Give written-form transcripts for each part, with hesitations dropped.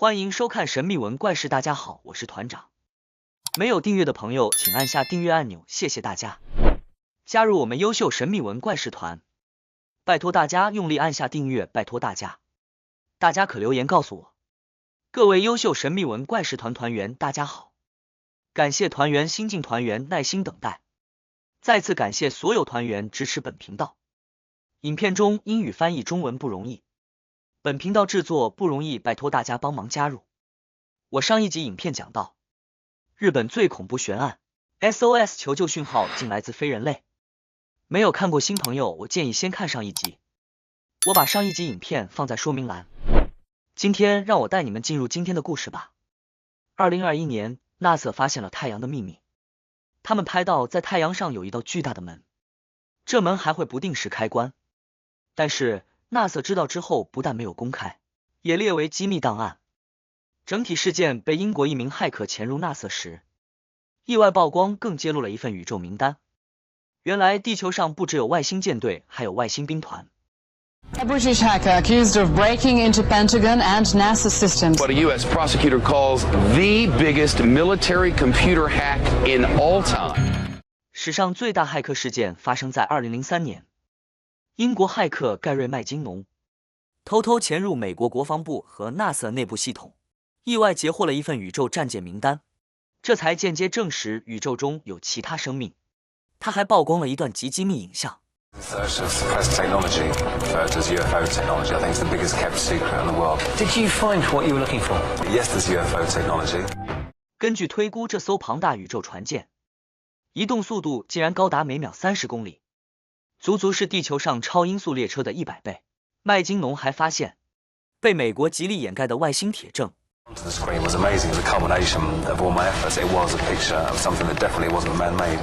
欢迎收看神秘文怪事，大家好，我是团长。没有订阅的朋友，请按下订阅按钮，谢谢大家。加入我们优秀神秘文怪事团，拜托大家用力按下订阅，拜托大家。大家可留言告诉我。各位优秀神秘文怪事团团员，大家好，感谢团员新进团员耐心等待，再次感谢所有团员支持本频道。影片中英语翻译中文不容易。本频道制作不容易，拜托大家帮忙加入。我上一集影片讲到，日本最恐怖悬案 SOS 求救讯号竟来自非人类。没有看过新朋友，我建议先看上一集。我把上一集影片放在说明栏。今天让我带你们进入今天的故事吧。2021年 NASA 发现了太阳的秘密。他们拍到在太阳上有一道巨大的门，这门还会不定时开关。但是NASA 知道之后，不但没有公开，也列为机密档案。整体事件被英国一名骇客潜入 NASA 时意外曝光，更揭露了一份宇宙名单。原来地球上不只有外星舰队，还有外星兵团。A British hacker accused of breaking into Pentagon and NASA systems. What a U.S. prosecutor calls the biggest military computer hack in all time. 史上最大骇客事件发生在2003年。英国骇客盖瑞·麦金农偷偷潜入美国国防部和 NASA 内部系统，意外截获了一份宇宙战舰名单，这才间接证实宇宙中有其他生命。他还曝光了一段极机密影像。Search of suppressed technology, referred as UFO technology, I think it's the biggest kept secret in the world. Did you find what you were looking for? Yes, there's UFO technology. 根据推估，这艘庞大宇宙船舰移动速度竟然高达每秒30公里，足足是地球上超音速列车的100倍。麦金农还发现被美国极力掩盖的外星铁证。The screen was amazing. It was a culmination of all my efforts. It was a picture of something that definitely wasn't man-made.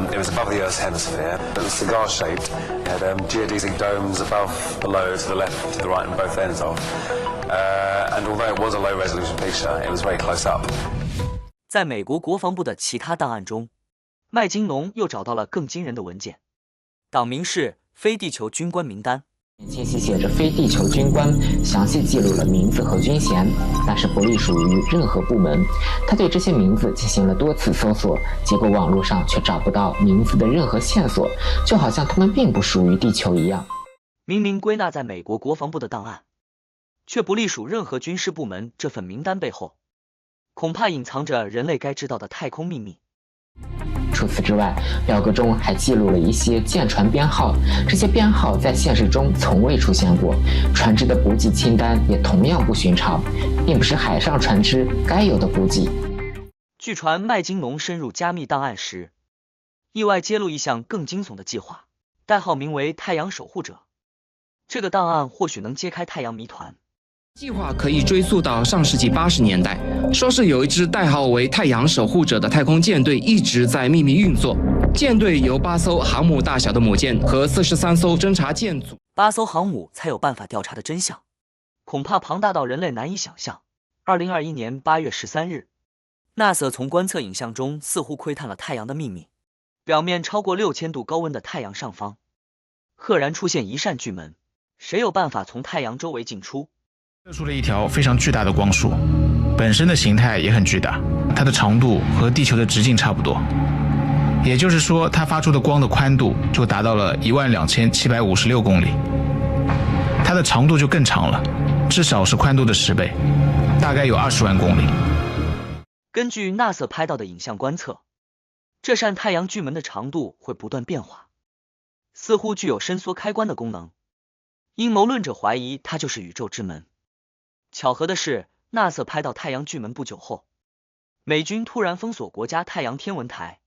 It was above the Earth's hemisphere. It was cigar-shaped. It had geodesic domes above, below, to the left, to the right, and both ends of. And although it was a low-resolution picture, it was very close up. 在美国国防部的其他档案中，麦金农又找到了更惊人的文件，档名是非地球军官名单。信息写着非地球军官，详细记录了名字和军衔，但是不隶属于任何部门。他对这些名字进行了多次搜索，结果网络上却找不到名字的任何线索，就好像他们并不属于地球一样。明明归纳在美国国防部的档案，却不隶属任何军事部门，这份名单背后，恐怕隐藏着人类该知道的太空秘密。除此之外，表格中还记录了一些舰船编号，这些编号在现实中从未出现过。船只的补给清单也同样不寻常，并不是海上船只该有的补给。据传，麦金农深入加密档案时，意外揭露一项更惊悚的计划，代号名为“太阳守护者”。这个档案或许能揭开太阳谜团。计划可以追溯到上世纪80年代，说是有一支代号为太阳守护者的太空舰队一直在秘密运作。舰队由8艘航母大小的母舰和43艘侦察舰组，8艘航母才有办法调查的真相，恐怕庞大到人类难以想象。2021年8月13日 ，NASA 从观测影像中似乎窥探了太阳的秘密。表面超过6000度高温的太阳上方，赫然出现一扇巨门，谁有办法从太阳周围进出？射出了一条非常巨大的光束，本身的形态也很巨大，它的长度和地球的直径差不多，也就是说它发出的光的宽度就达到了12756公里，它的长度就更长了，至少是宽度的10倍，大概有20万公里。根据 NASA 拍到的影像观测，这扇太阳巨门的长度会不断变化，似乎具有伸缩开关的功能。阴谋论者怀疑它就是宇宙之门。巧合的是 ，NASA 拍到太阳巨门不久后，美军突然封锁国家太阳天文台，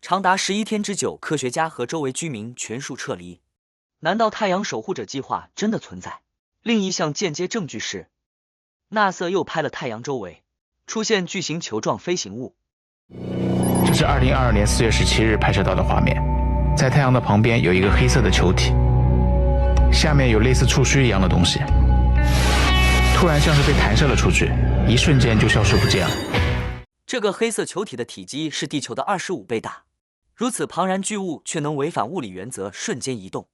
长达11天之久，科学家和周围居民全数撤离。难道太阳守护者计划真的存在？另一项间接证据是 ，NASA 又拍了太阳周围出现巨型球状飞行物。这是2022年4月17日拍摄到的画面，在太阳的旁边有一个黑色的球体，下面有类似触须一样的东西。突然像是被弹射了出去，一瞬间就消失不见了。这个黑色球体的体积是地球的25倍大，如此庞然巨物却能违反物理原则瞬间移动，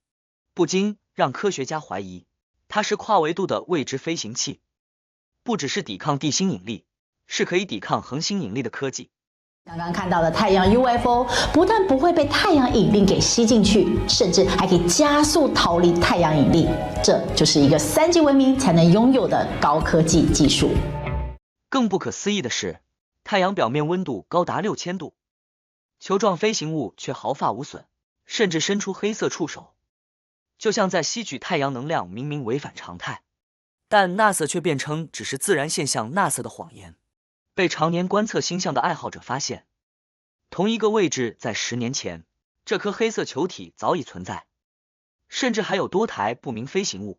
不禁让科学家怀疑它是跨维度的未知飞行器。不只是抵抗地心引力，是可以抵抗恒星引力的科技。刚刚看到的太阳 UFO 不但不会被太阳引力给吸进去，甚至还可以加速逃离太阳引力，这就是一个3级文明才能拥有的高科技技术。更不可思议的是，太阳表面温度高达6000度，球状飞行物却毫发无损，甚至伸出黑色触手，就像在吸取太阳能量，明明违反常态，但 NASA 却辩称只是自然现象 ，NASA 的谎言。被常年观测星象的爱好者发现，同一个位置在10年前，这颗黑色球体早已存在，甚至还有多台不明飞行物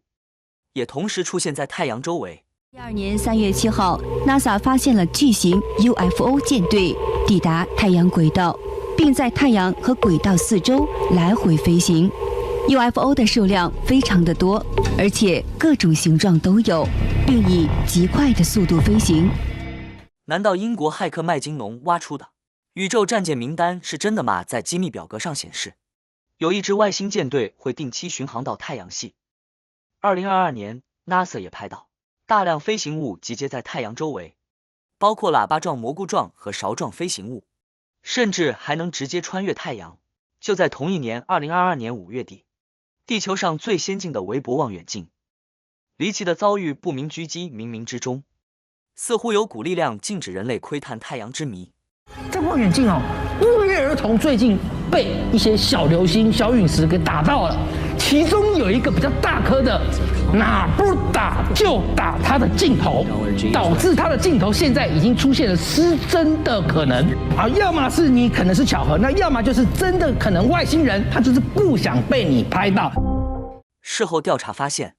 也同时出现在太阳周围。2012年3月7号 ，NASA 发现了巨型 UFO 舰队抵达太阳轨道，并在太阳和轨道四周来回飞行。UFO 的数量非常的多，而且各种形状都有，并以极快的速度飞行。难道英国骇客麦金农挖出的宇宙战舰名单是真的吗？在机密表格上显示，有一支外星舰队会定期巡航到太阳系。2022年 ，NASA 也拍到大量飞行物集结在太阳周围，包括喇叭状、蘑菇状和勺状飞行物，甚至还能直接穿越太阳。就在同一年，2022年5月底，地球上最先进的韦伯望远镜离奇的遭遇不明狙击，冥冥之中似乎有股力量禁止人类窥探太阳之谜。这望远镜不约而同最近被一些小流星、小陨石给打到了，其中有一个比较大颗的，哪不打就打它的镜头，导致它的镜头现在已经出现了失真的可能啊！要么是你可能是巧合，那要么就是真的可能外星人他就是不想被你拍到。事后调查发现，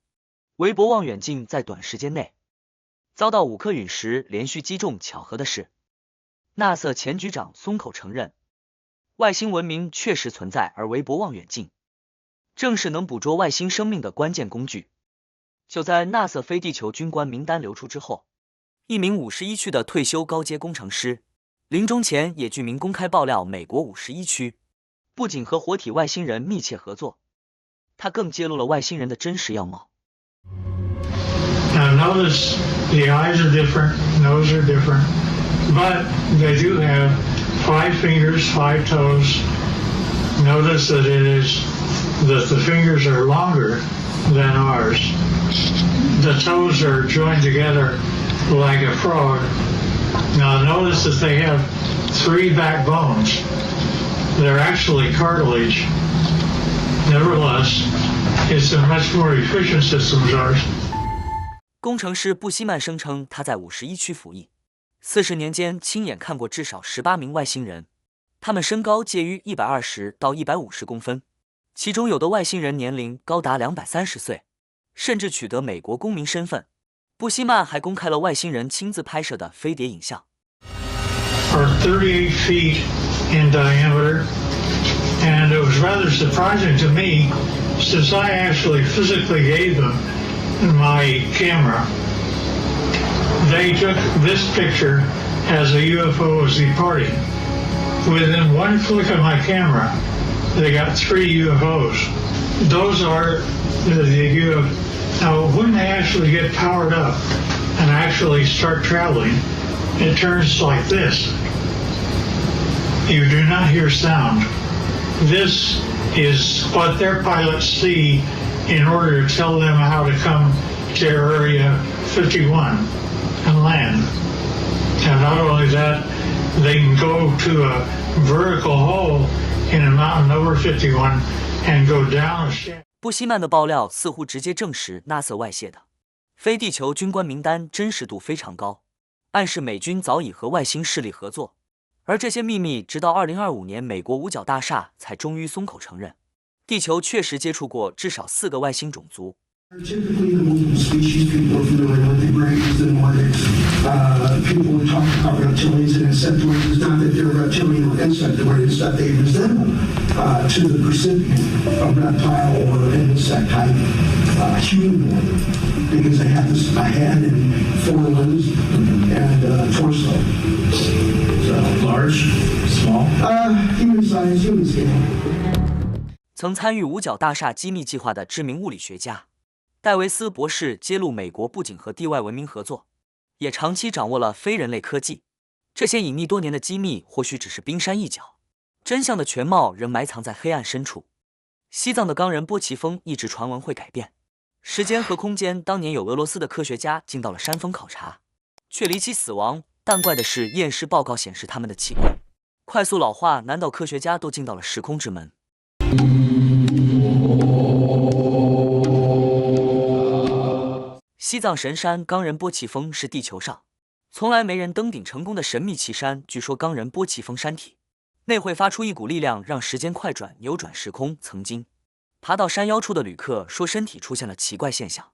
韦伯望远镜在短时间内遭到5颗陨石连续击中。巧合的是， NASA 前局长松口承认，外星文明确实存在，而韦伯望远镜正是能捕捉外星生命的关键工具。就在 NASA 非地球军官名单流出之后，一名51区的退休高阶工程师临终前也具名公开爆料，美国51区不仅和活体外星人密切合作，他更揭露了外星人的真实样貌。Now notice the eyes are different, nose are different, but they do have 5 fingers, 5 toes. Notice that the fingers are longer than ours. The toes are joined together like a frog. Now notice that they have 3 backbones. They're actually cartilage. Nevertheless, it's a much more efficient system as ours. 工程师布希曼声称，他在51区服役40年间亲眼看过至少18名外星人，他们身高介于120到150公分，其中有的外星人年龄高达230岁，甚至取得美国公民身份。布希曼还公开了外星人亲自拍摄的飞碟影像。Are 38 feet in diameter, and it was rather surprising to me since I actually physically gave them my camera. They took this picture as the UFO was departing. Within one flick of my camera, they got 3 UFOs. Those are the UFO. Now, when they actually get powered up and actually start traveling, it turns like this. You do not hear sound. This is what their pilots see in order to tell them how to come to Area 51 and land. And not only that, they can go to a vertical hole in a mountain over 51 and go down a shaft. 布希曼的爆料似乎直接证实 NASA 外泄的非地球军官名单真实度非常高，暗示美军早已和外星势力合作。而这些秘密直到2025年美国五角大厦才终于松口承认，地球确实接触过至少4个外星种族。Typically, the multiple species people are familiar with the grays, the Nordics. People would talk about reptilians and insectoids. It's not that they're reptilian or insectoid, it's that they resemble to the recipient of reptile or insect type humanoid because they have a head and 4 limbs and torso. So large, small, human size, human scale. 曾参与五角大厦机密计划的知名物理学家戴维斯博士揭露，美国不仅和地外文明合作，也长期掌握了非人类科技。这些隐匿多年的机密或许只是冰山一角，真相的全貌仍埋藏在黑暗深处。西藏的冈仁波齐峰一直传闻会改变时间和空间，当年有俄罗斯的科学家进到了山峰考察，却离奇死亡。但怪的是，验尸报告显示他们的器官快速老化，难道科学家都进到了时空之门？西藏神山冈仁波齐峰是地球上从来没人登顶成功的神秘奇山。据说冈仁波齐峰山体内会发出一股力量，让时间快转，扭转时空。曾经爬到山腰处的旅客说，身体出现了奇怪现象。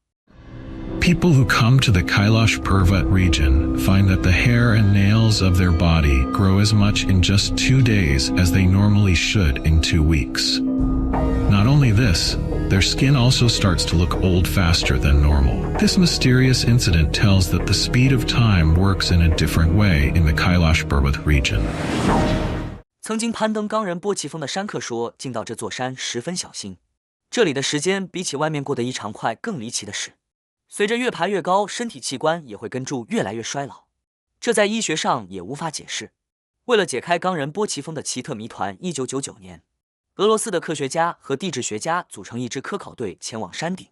People who come to the Kailash Parbat region find that the hair and nails of their body grow as much in just 2 days as they normally should in 2 weeks. Not only this, their skin also starts to look old faster than normal. This mysterious incident tells that the speed of time works in a different way in the Kailash Parbat region. 曾经攀登冈仁波齐峰的山客说，进到这座山十分小心，这里的时间比起外面过得异常快。更离奇的是，随着越爬越高，身体器官也会跟住越来越衰老，这在医学上也无法解释。为了解开冈仁波齐峰的奇特谜团，1999年，俄罗斯的科学家和地质学家组成一支科考队前往山顶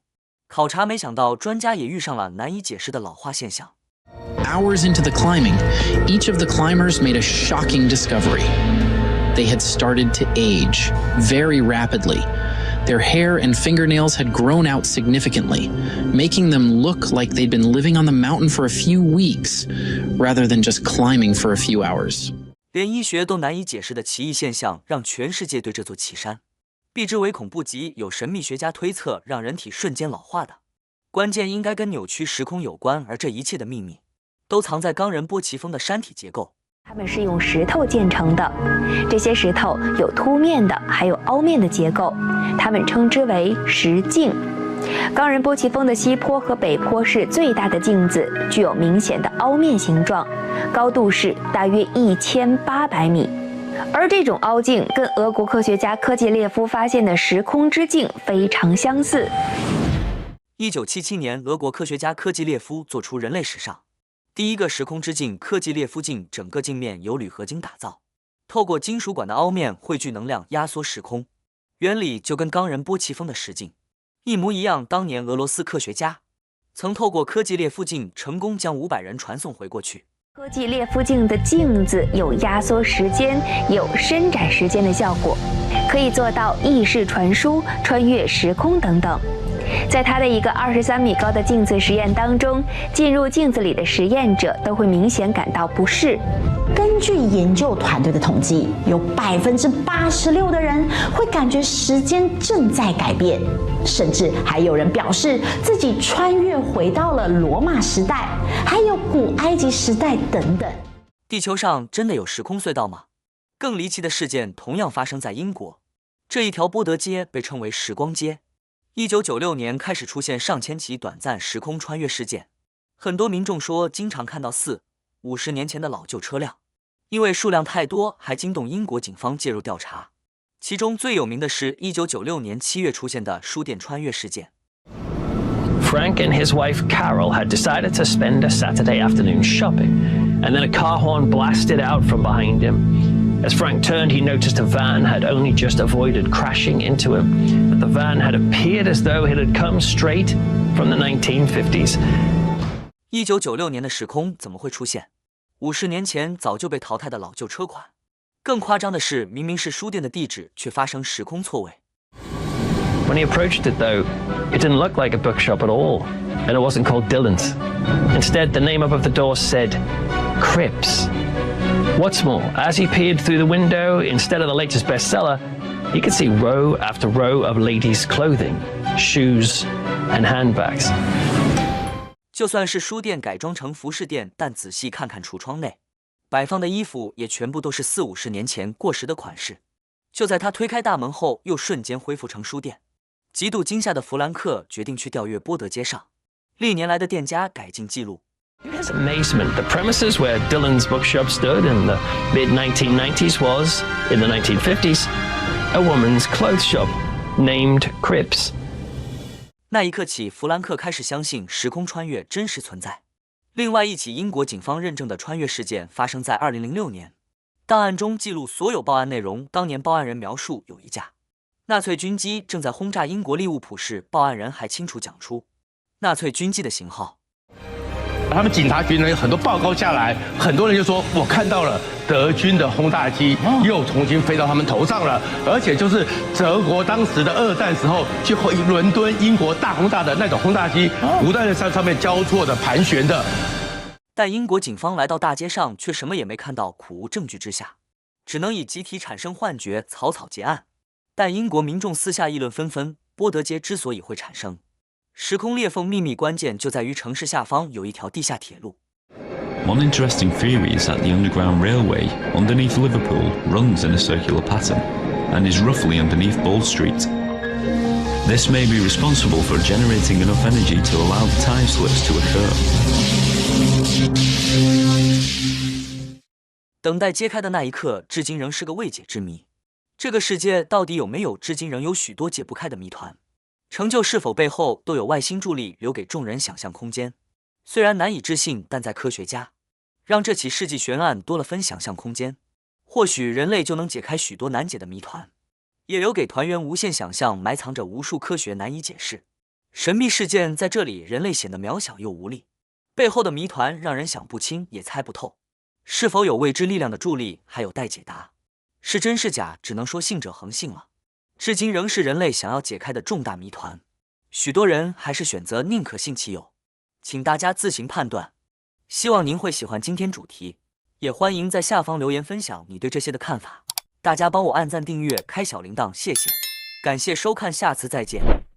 考察，没想到专家也遇上了难以解释的老化现象。Hours into the climbing, each of the climbers made a shocking discovery. They had started to age very rapidly. Their hair and fingernails had grown out significantly, making them look like they'd been living on the mountain for a few weeks, rather than just climbing for a few hours. 连医学都难以解释的奇异现象，让全世界对这座奇山避之唯恐不及。有神秘学家推测，让人体瞬间老化的关键应该跟扭曲时空有关，而这一切的秘密都藏在冈仁波齐峰的山体结构。它们是用石头建成的，这些石头有凸面的，还有凹面的结构，它们称之为石镜。冈仁波齐峰的西坡和北坡是最大的镜子，具有明显的凹面形状，高度是大约1800米。而这种凹镜跟俄国科学家科季列夫发现的时空之镜非常相似。1977年，俄国科学家科季列夫做出人类史上第一个时空之镜——科季列夫镜。整个镜面由铝合金打造，透过金属管的凹面汇聚能量，压缩时空，原理就跟冈仁波齐峰的石镜一模一样。当年俄罗斯科学家曾透过科季列夫镜成功将500人传送回过去。科季列夫镜的镜子有压缩时间、有伸展时间的效果，可以做到意识传输、穿越时空等等。在他的一个23米高的镜子实验当中，进入镜子里的实验者都会明显感到不适。根据研究团队的统计，有86%的人会感觉时间正在改变，甚至还有人表示自己穿越回到了罗马时代，还有古埃及时代等等。地球上真的有时空隧道吗？更离奇的事件同样发生在英国，这一条波德街被称为时光街。1996年开始出现上千起短暂时空穿越事件，很多民众说经常看到40-50年前的老旧车辆，因为数量太多，还惊动英国警方介入调查。其中最有名的是1996年7月出现的书店穿越事件。Frank and his wife Carol had decided to spend a Saturday afternoon shopping, and then a car horn blasted out from behind him.As Frank turned, he noticed a van had only just avoided crashing into him, but the van had appeared as though it had come straight from the 1950s. 1996年的时空怎么会出现50年前早就被淘汰的老旧车款？更夸张的是，明明是书店的地址，却发生时空错位。When he approached it, though, it didn't look like a bookshop at all, and it wasn't called Dillon's. Instead, the name above the door said Cribs.What's more, as he peered through the window, instead of the latest bestseller, he could see row after row of ladies' clothing, shoes, and handbags. 就算是书店改装成服饰店，但仔细看看橱窗内摆放的衣服，也全部都是40-50年前过时的款式。就在他推开大门后，又瞬间恢复成书店。极度惊吓的弗兰克决定去调阅波德街上历年来的店家改进记录。To his amazement, the premises where Dillon's bookshop stood in the mid-1990s was, in the 1950s, a woman's clothes shop named Cribs. 那一刻起，弗兰克开始相信时空穿越真实存在。另外一起英国警方认证的穿越事件发生在2006年，档案中记录所有报案内容。当年报案人描述有一架纳粹军机正在轰炸英国利物浦市，报案人还清楚讲出纳粹军机的型号。他们警察局呢有很多报告下来，很多人就说我看到了德军的轰炸机又重新飞到他们头上了，而且就是德国当时的2战时候去伦敦英国大轰炸的那种轰炸机，不断的在上面交错的盘旋的。但英国警方来到大街上却什么也没看到，苦无证据之下，只能以集体产生幻觉草草结案。但英国民众私下议论纷纷，波德街之所以会产生时空裂缝秘密关键就在于城市下方有一条地下铁路。 One interesting theory is that the Underground Railway underneath Liverpool runs in a circular pattern and is roughly underneath Bold Street. This may be responsible for generating enough energy to allow the time slips to occur. 等待揭开的那一刻，至今仍是个未解之谜。这个世界到底有没有，至今仍有许多解不开的谜团。成就是否背后都有外星助力，留给众人想象空间。虽然难以置信，但在科学家让这起世纪悬案多了分想象空间，或许人类就能解开许多难解的谜团，也留给团员无限想象，埋藏着无数科学难以解释神秘事件。在这里，人类显得渺小又无力，背后的谜团让人想不清也猜不透。是否有未知力量的助力，还有待解答。是真是假，只能说信者恒信了。至今仍是人类想要解开的重大谜团，许多人还是选择宁可信其有，请大家自行判断。希望您会喜欢今天主题，也欢迎在下方留言分享你对这些的看法。大家帮我按赞、订阅、开小铃铛，谢谢。感谢收看，下次再见。